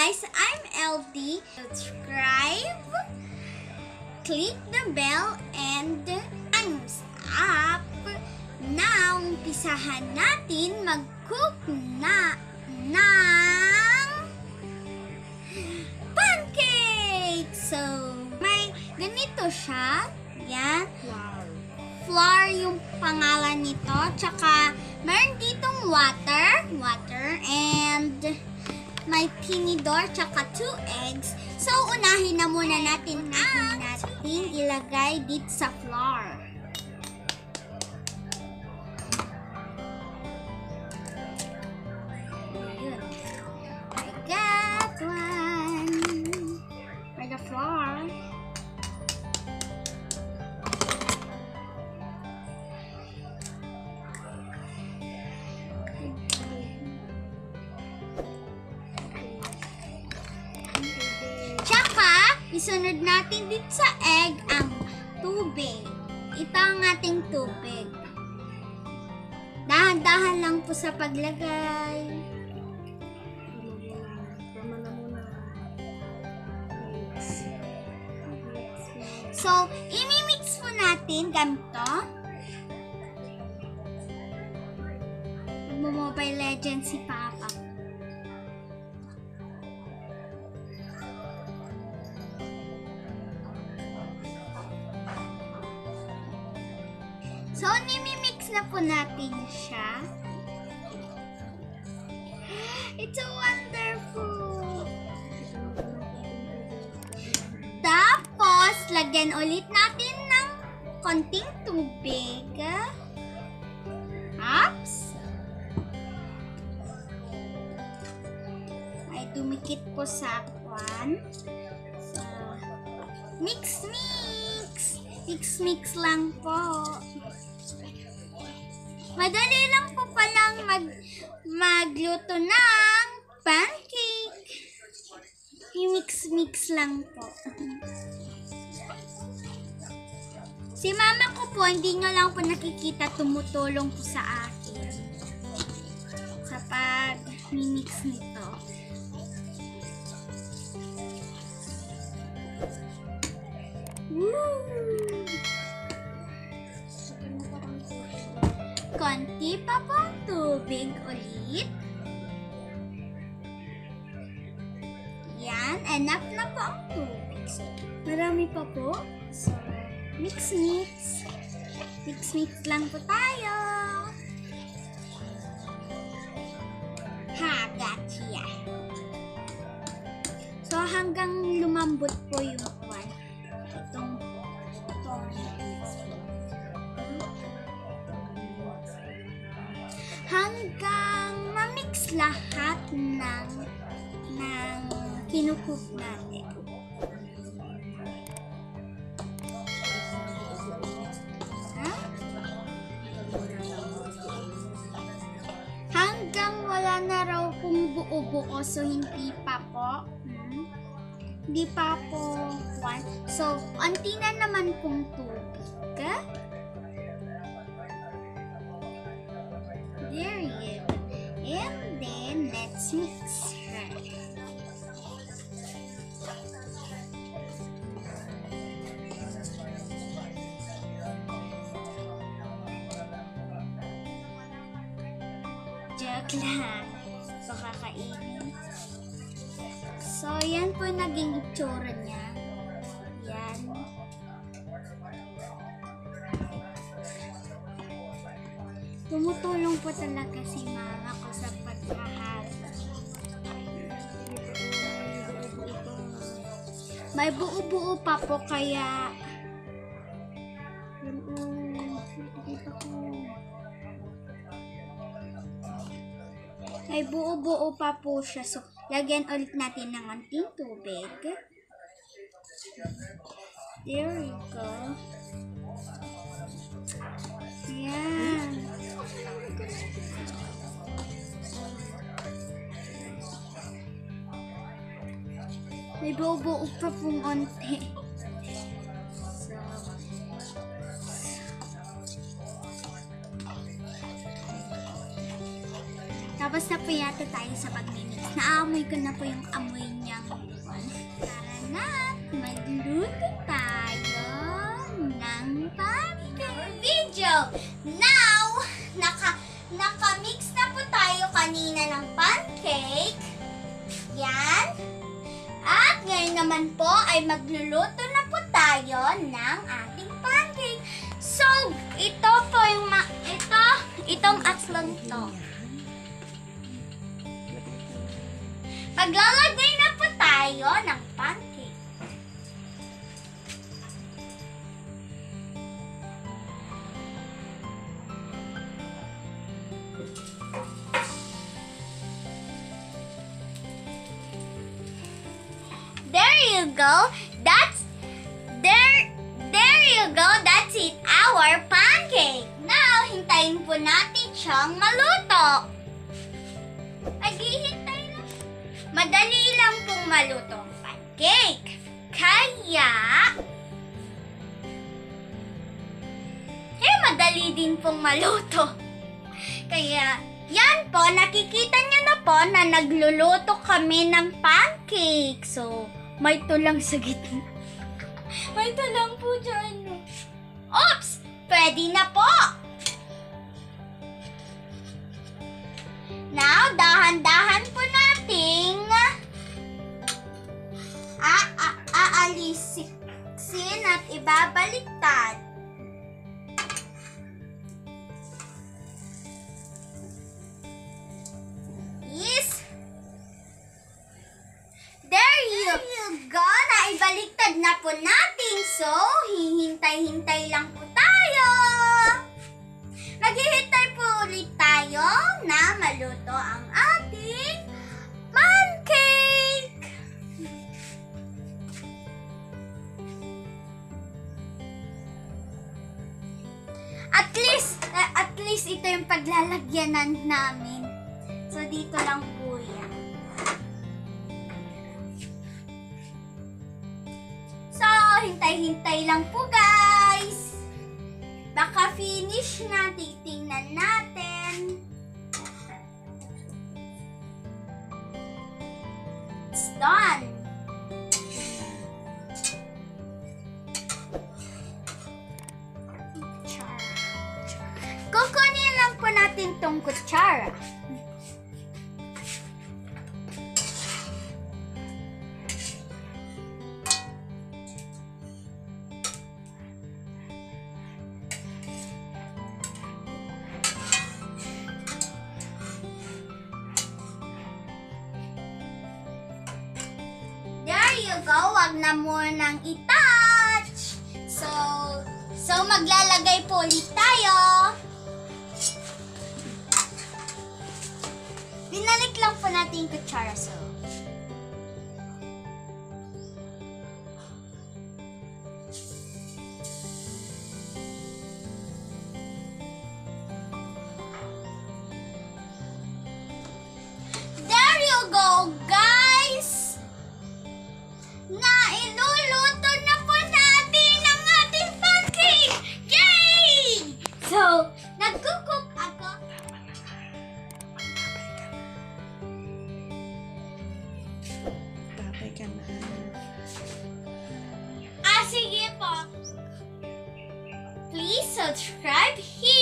guys, I'm LD. Subscribe, click the bell, and thumbs up. Now, umpisahan natin mag-cook na ng pancake. So, may ganito siya. Yan. Flour yung pangalan nito. Tsaka, meron ditong water, and may tinidor, tsaka 2 eggs. So, unahin na muna natin ilagay dito sa flour. Ayun. I got one. For the flour. Isunod natin dito sa egg ang tubig. Ito ang ating tubig. Dahan-dahan lang po sa paglagay. So, imimix po natin ganito. Mag-Mobile Legends si Papa. So, nimimix na po natin siya. It's so wonderful! Tapos, lagyan ulit natin ng konting tubig. Oops! Ay, dumikit po sa kwan. So, mix! Mix lang po. Madali lang po palang magluto ng pancake. I-mix lang po. Si mama ko po, hindi nyo lang po nakikita, tumutulong po sa akin sa pag-mix nito. Woo! Konti pa pong tubig ulit. Yan, enough na po ang tubig. So, marami pa po. So, mix. Mix lang po tayo. Gotcha. So, hanggang lumambot po yung kwan. Itong hanggang ma-mix lahat ng kinukook natin. Hanggang wala na raw pong buo-buo, so hindi pa po. Hindi pa po one. So, onti na naman pong tubig. There you go. And then, let's mix her. Joke lang. So, kakainin. So, yan po naging itsura niya. Yan. Tumutulong po talaga si mama ko sa paghahalo. May buo-buo pa po kaya may buo-buo pa po siya. So, lagyan ulit natin ng konting tubig. There we go. Yan. May buo-buo pa pong onte. So, Tapos na po yata tayo sa pagmimix. Naamoy ko na po yung amoy niyang tara na, magluto tayo ng pancake video. Now, naka-mix na po tayo kanina ng pancake. Yan. At ngayon naman po ay magluluto na po tayo ng ating pancake. So, ito po yung itong atlong to. Maglalagay na po tayo ng pancake. There you go. There you go. That's it. Our pancake. Now, hintayin po natin siyang maluto. Maghihintay lang. Madali lang pong maluto ang pancake. Kaya, madali din pong maluto. Kaya, yan po, nakikita niyo na po na nagluluto kami ng pancake. So, may tulang sa gitna. May tulang po dyan. Oops! Pwede na po! Now, dahan-dahan po nating aalisin at ibabaliktad. Yes! There you go! Naibaliktad na po natin. So, hihintay-hintay lang po tayo. Maghihintay po ulit tayo na maluto ang ating pancake. At least ito yung paglalagyanan namin. So, dito lang po yan. So, hintay-hintay lang po guys. Baka finish na. Titingnan natin. It's done. Kukunin lang po natin tong kutsara. There you go. Wag na munang i-touch. So maglalagay po ulit tayo. Binalik lang po natin yung kutsara. So, there you go, guys! Nailuluto na po natin ang ating pancake! Yay! So, nagkukook ako. Tapay ka na. Sige po. Please subscribe here.